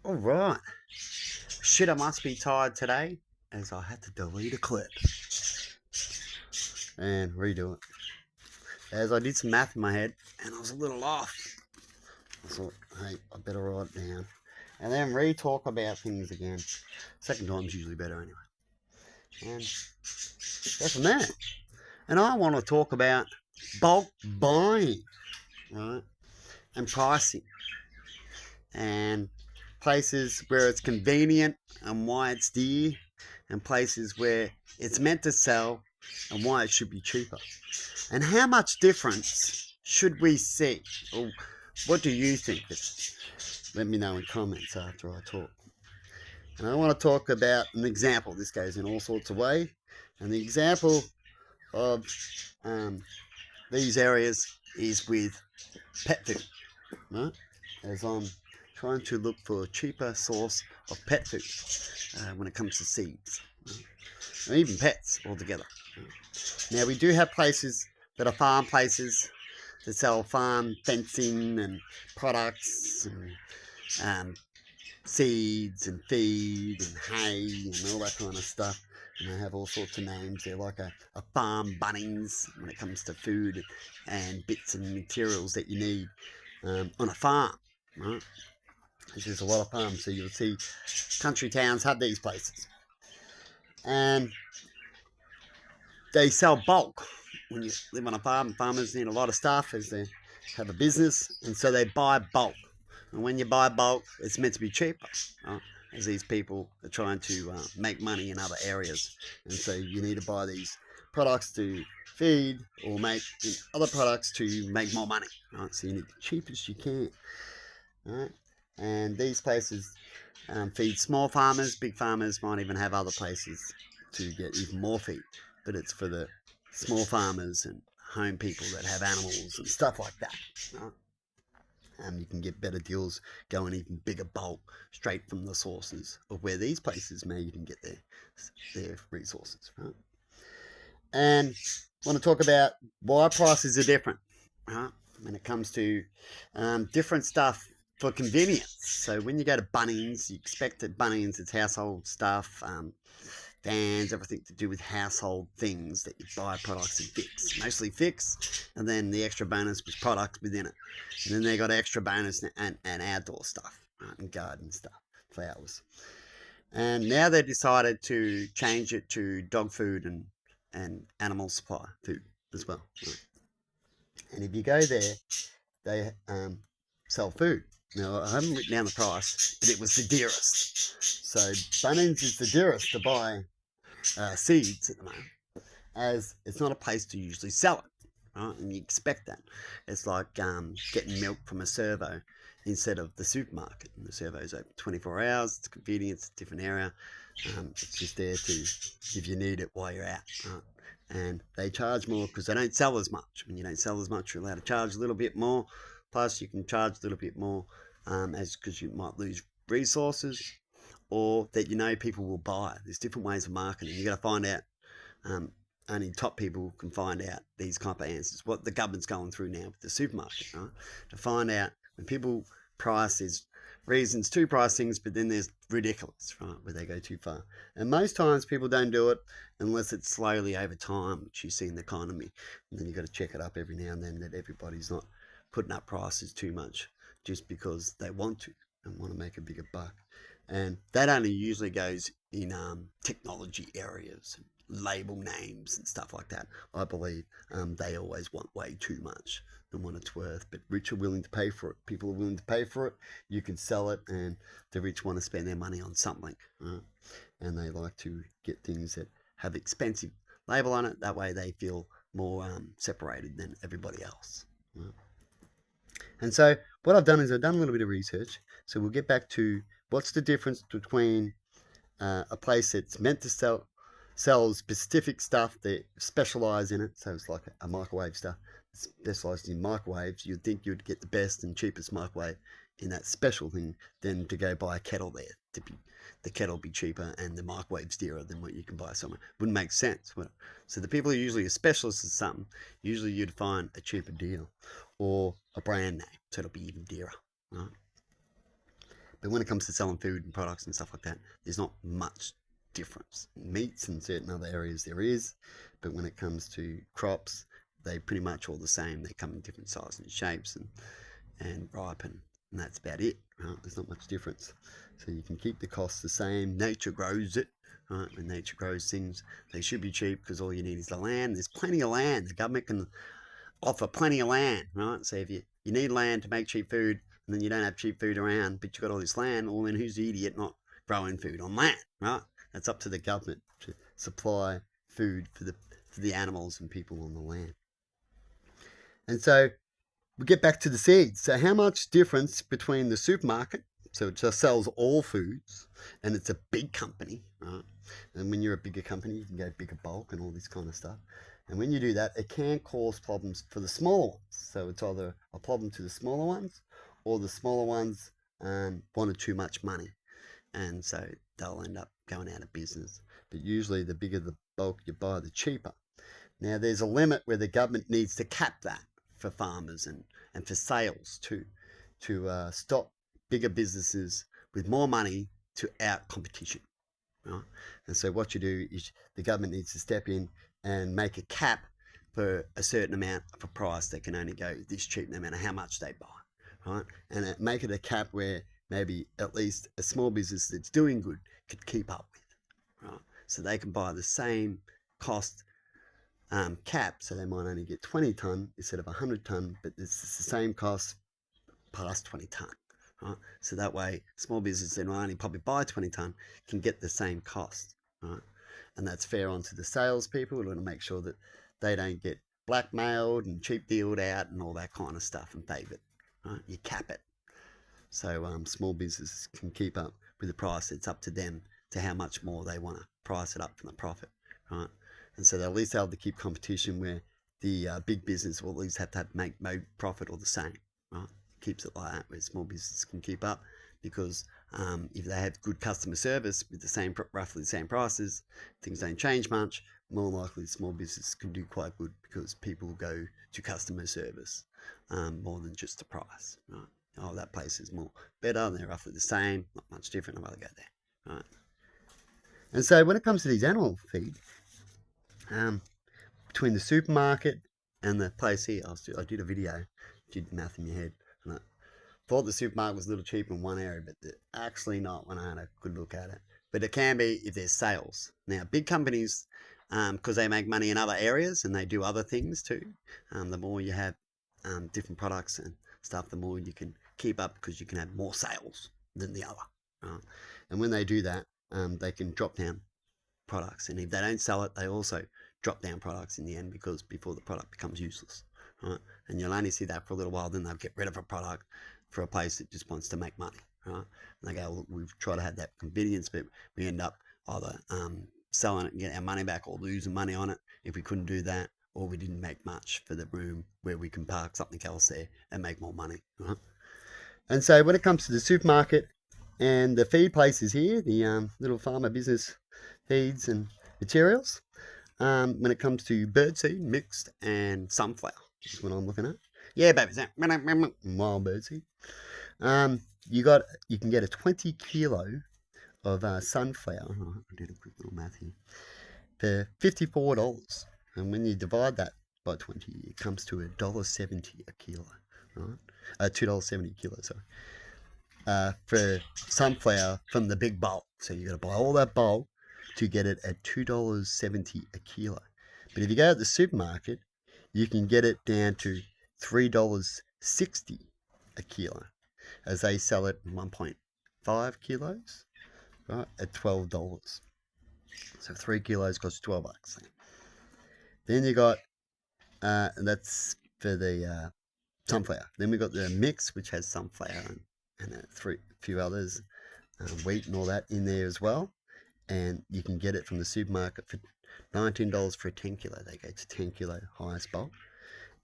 All right. Shit, I must be tired today as I had to delete a clip and redo it. As I did some math in my head and I was a little off. I thought, hey, I better write it down. And then re-talk about things again. Second time's usually better anyway. And go from there. And I want to talk about bulk buying, right? And pricing. And places where it's convenient and why it's dear, and places where it's meant to sell and why it should be cheaper. And how much difference should we see? Or what do you think? Let me know in comments after I talk. And I want to talk about an example. This goes in all sorts of ways. And the example of um, these areas is with pet food, right? As I'm trying to look for a cheaper source of pet food when it comes to seeds, right? And even pets altogether. Now, we do have places that are farm places that sell farm fencing and products and um, seeds and feed and hay and all that kind of stuff. And they have all sorts of names. They're like a farm Bunnings when it comes to food and bits and materials that you need on a farm, right? There's a lot of farms, so you'll see country towns have these places. And they sell bulk. When you live on a farm, farmers need a lot of stuff as they have a business, and so they buy bulk. And when you buy bulk, it's meant to be cheaper, right? As these people are trying to make money in other areas, and so you need to buy these products to feed or make other products to make more money, right? So you need the cheapest you can, right? And these places feed small farmers. Big farmers might even have other places to get even more feed, but it's for the small farmers and home people that have animals and stuff like that, right? You can get better deals going even bigger bulk straight from the sources of where these places may even get their resources, right? And I want to talk about why prices are different, right? When it comes to different stuff for convenience. So when you go to Bunnings, you expect at Bunnings it's household stuff, fans, everything to do with household things that you buy products and fix. Mostly fix, and then the extra bonus was products within it. And then they got extra bonus and outdoor stuff, right, and garden stuff, flowers. And now they decided to change it to dog food and animal supply food as well. Right? And if you go there, they sell food. Now, I haven't written down the price, but it was the dearest. So Bunnings is the dearest to buy seeds at the moment, as it's not a place to usually sell it, right? And you expect that. It's like getting milk from a servo instead of the supermarket. And the servo's open 24 hours. It's convenient. It's a different area. It's just there to if you need it while you're out, right? And they charge more because they don't sell as much. When you don't sell as much, you're allowed to charge a little bit more. Plus, you can charge a little bit more as because you might lose resources or that people will buy. There's different ways of marketing. You got to find out. Um, Only top people can find out these type of answers. What the government's going through now with the supermarket, right? To find out when people price, there's reasons to price things, but then there's ridiculous, right, where they go too far. And most times people don't do it unless it's slowly over time, which you see in the economy. And then you've got to check it up every now and then that everybody's not putting up prices too much just because they want to and want to make a bigger buck. And that only usually goes in technology areas, label names and stuff like that. I believe they always want way too much than what it's worth, but rich are willing to pay for it. People are willing to pay for it. You can sell it, and the rich want to spend their money on something, right? And they like to get things that have expensive label on it. That way, they feel more separated than everybody else. Right? And so, what I've done is I've done a little bit of research. So we'll get back to what's the difference between a place that's meant to sell specific stuff that specialize in it. So it's like a microwave stuff specialized in microwaves. You'd think you'd get the best and cheapest microwave in that special thing than to go buy a kettle there. The kettle be cheaper and the microwave's dearer than what you can buy somewhere. Wouldn't make sense. Would it? So the people who are usually a specialist in something, usually you'd find a cheaper deal or a brand name, so it'll be even dearer. Right? But when it comes to selling food and products and stuff like that, there's not much difference. Meats in certain other areas there is, but when it comes to crops, they pretty much all the same. They come in different sizes and shapes and ripen, and that's about it. Right? There's not much difference. So you can keep the costs the same. Nature grows it. Right? When nature grows things, they should be cheap because all you need is the land. There's plenty of land. The government can offer plenty of land, right? So if you need land to make cheap food, and then you don't have cheap food around, but you've got all this land, well then who's the idiot not growing food on land, right? That's up to the government to supply food for the animals and people on the land. And so we get back to the seeds. So how much difference between the supermarket, so it just sells all foods, and it's a big company, right? And when you're a bigger company, you can go bigger bulk and all this kind of stuff. And when you do that, it can cause problems for the smaller ones. So it's either a problem to the smaller ones, or the smaller ones wanted too much money. And so they'll end up going out of business. But usually the bigger the bulk you buy, the cheaper. Now there's a limit where the government needs to cap that for farmers and for sales to stop bigger businesses with more money to out competition. Right? And so what you do is the government needs to step in and make a cap for a certain amount of a price that can only go this cheap no matter how much they buy, right? And make it a cap where maybe at least a small business that's doing good could keep up with, right? So they can buy the same cost cap, so they might only get 20 tonne instead of 100 tonne, but it's the same cost past 20 tonne. Right? So that way, small business that will only probably buy 20 tonne can get the same cost, right? And that's fair onto the salespeople. We want to make sure that they don't get blackmailed and cheap dealed out and all that kind of stuff and favoured, right? You cap it. So small businesses can keep up with the price. It's up to them to how much more they want to price it up from the profit, right? And so they'll at least able to keep competition where the big business will at least have to make profit or the same, right? Keeps it like that where small businesses can keep up, because if they have good customer service with the same roughly the same prices, things don't change much, more likely small business can do quite good because people go to customer service more than just the price, right? Oh, that place is more better, they're roughly the same, not much different, I'd rather go there, right? And so when it comes to these animal feed, between the supermarket and the place here, I did a video, did math in your head, and I thought the supermarket was a little cheap in one area, but they're actually not when I had a good look at it. But it can be if there's sales. Now, big companies, because they make money in other areas and they do other things too, the more you have different products and stuff, the more you can keep up because you can have more sales than the other. Right? And when they do that, they can drop down products. And if they don't sell it, they also drop down products in the end because before the product becomes useless. Right? And you'll only see that for a little while, then they'll get rid of a product for a place that just wants to make money, right? And they go, well, we've tried to have that convenience, but we end up either selling it and getting our money back or losing money on it if we couldn't do that, or we didn't make much for the room where we can park something else there and make more money, right? And so when it comes to the supermarket and the feed places here, the little farmer business feeds and materials, when it comes to birdseed, mixed, and sunflower, which is what I'm looking at. Yeah, baby, wild birdseed. You can get a 20 kilo of sunflower. Oh, I did a quick little math here. For $54, and when you divide that by 20, it comes to $1.70 a kilo, right? $2.70 a kilo, sorry. For sunflower from the big bulk, so you got to buy all that bulk to get it at $2.70 a kilo. But if you go to the supermarket, you can get it down to $3.60 a kilo, as they sell it in 1.5 kilos, right, at $12. So 3 kilos costs $12. Then you got, and that's for the sunflower. Then we got the mix, which has sunflower and a few others, wheat and all that in there as well. And you can get it from the supermarket for $19 for a 10 kilo. They go to 10 kilo highest bulk,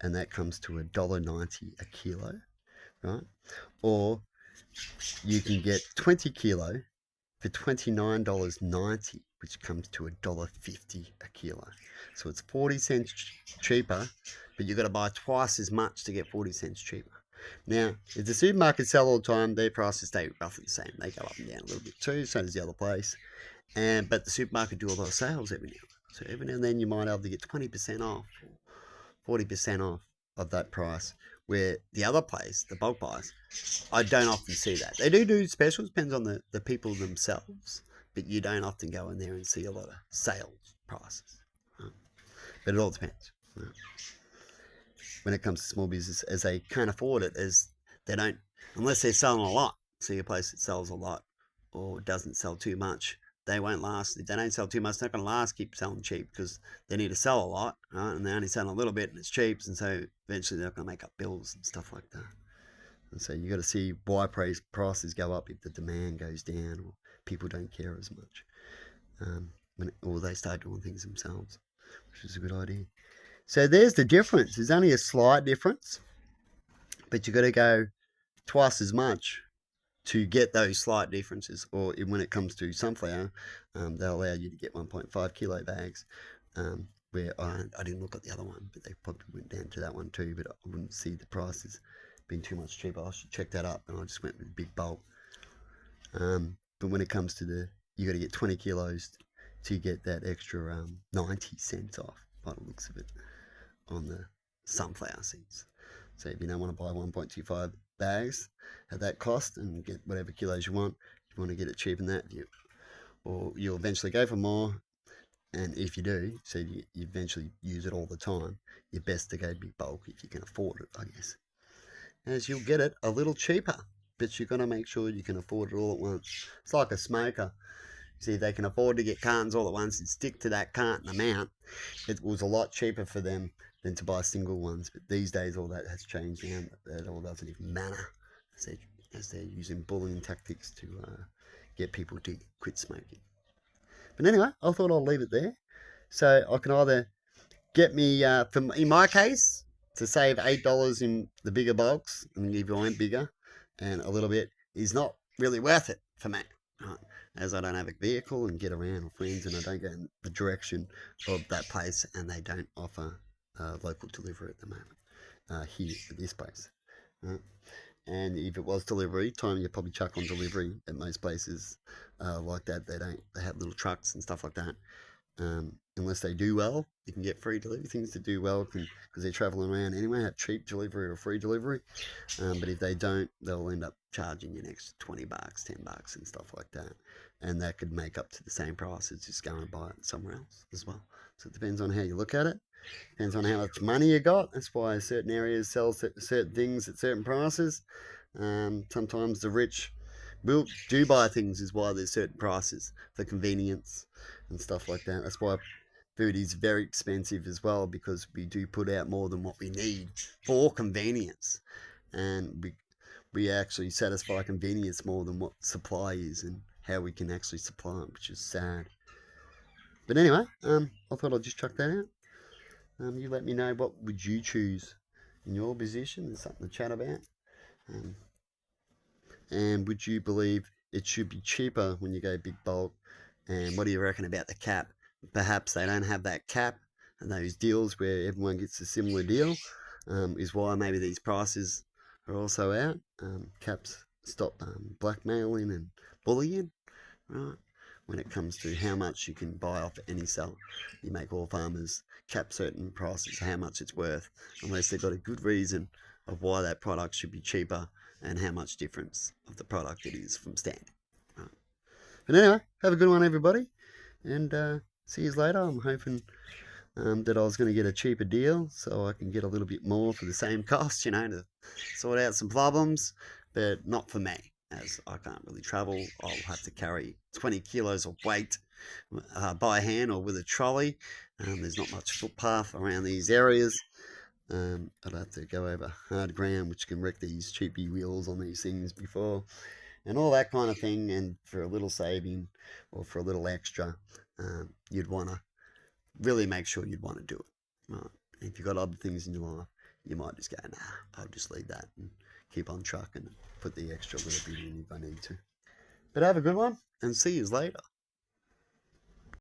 and that comes to $1.90 a kilo, right? Or you can get 20 kilo for $29.90, which comes to $1.50 a kilo. So it's 40 cents cheaper, but you've got to buy twice as much to get 40 cents cheaper. Now, if the supermarkets sell all the time, their prices stay roughly the same. They go up and down a little bit too, so does the other place. But the supermarket do a lot of sales every now and then. So every now and then you might be able to get 20% off, 40% off of that price. Where the other place, the bulk buys, I don't often see that. They do specials, depends on the people themselves, but you don't often go in there and see a lot of sales prices. But it all depends. When it comes to small business, as they can't afford it, as they don't, unless they're selling a lot. See a place that sells a lot or doesn't sell too much, they won't last. If they don't sell too much, they're not going to last. Keep selling cheap because they need to sell a lot, right? And they only sell a little bit, and it's cheap, and so eventually they're not going to make up bills and stuff like that. And so you got to see why prices go up if the demand goes down or people don't care as much, or they start doing things themselves, which is a good idea. So there's the difference. There's only a slight difference, but you got to go twice as much to get those slight differences. Or when it comes to sunflower, they'll allow you to get 1.5 kilo bags, where I didn't look at the other one, but they probably went down to that one too, but I wouldn't see the prices being too much cheaper. I should check that up, and I just went with big bulk. But when it comes to you got to get 20 kilos to get that extra 90 cents off, by the looks of it, on the sunflower seeds. So if you don't want to buy 1.25 bags at that cost and get whatever kilos you want to get it cheaper than that, or you'll eventually go for more. And if you do, so you eventually use it all the time, you're best to go big bulk if you can afford it, I guess. As you'll get it a little cheaper, but you're going to make sure you can afford it all at once. It's like a smoker. See, if they can afford to get cartons all at once and stick to that carton amount, it was a lot cheaper for them than to buy single ones. But these days, all that has changed now. That all doesn't even matter, as they're using bullying tactics to get people to quit smoking. But anyway, I thought I'll leave it there. So I can either get me, in my case, to save $8 in the bigger bulks, and if you want bigger and a little bit, is not really worth it for me. Right? As I don't have a vehicle and get around with friends, and I don't go in the direction of that place, and they don't offer local delivery at the moment here at this place. Right? And if it was delivery time, you'd probably chuck on delivery at most places like that. They have little trucks and stuff like that. Unless they do well, you can get free delivery. Things that do well because they're traveling around anyway, have cheap delivery or free delivery. But if they don't, they'll end up charging you an extra $20, $10 and stuff like that. And that could make up to the same price as just going to buy it somewhere else as well. So it depends on how you look at it. Depends on how much money you got. That's why certain areas sell certain things at certain prices. Sometimes the rich do buy things, is why there's certain prices for convenience and stuff like that. That's why food is very expensive as well, because we do put out more than what we need for convenience, and we actually satisfy convenience more than what supply is and how we can actually supply it, which is sad. But anyway, I thought I'd just chuck that out. You let me know, what would you choose in your position? There's something to chat about. And would you believe it should be cheaper when you go big bulk? And what do you reckon about the cap? Perhaps they don't have that cap and those deals where everyone gets a similar deal, is why maybe these prices are also out. Caps stop blackmailing and bullying, right? When it comes to how much you can buy off any seller, you make all farmers cap certain prices, how much it's worth, unless they've got a good reason of why that product should be cheaper and how much difference of the product it is from standard. Right. But anyway, have a good one, everybody, and see you later. I'm hoping that I was going to get a cheaper deal so I can get a little bit more for the same cost, to sort out some problems, but not for me, as I can't really travel. I'll have to carry 20 kilos of weight by hand or with a trolley. There's not much footpath around these areas. I'd have to go over hard ground, which can wreck these cheapy wheels on these things before, and all that kind of thing. And for a little saving or for a little extra, you'd want to really make sure you'd want to do it. Right? If you've got other things in your life, you might just go, nah, I'll just leave that and keep on trucking and put the extra little bit in if I need to. But have a good one, and see you later.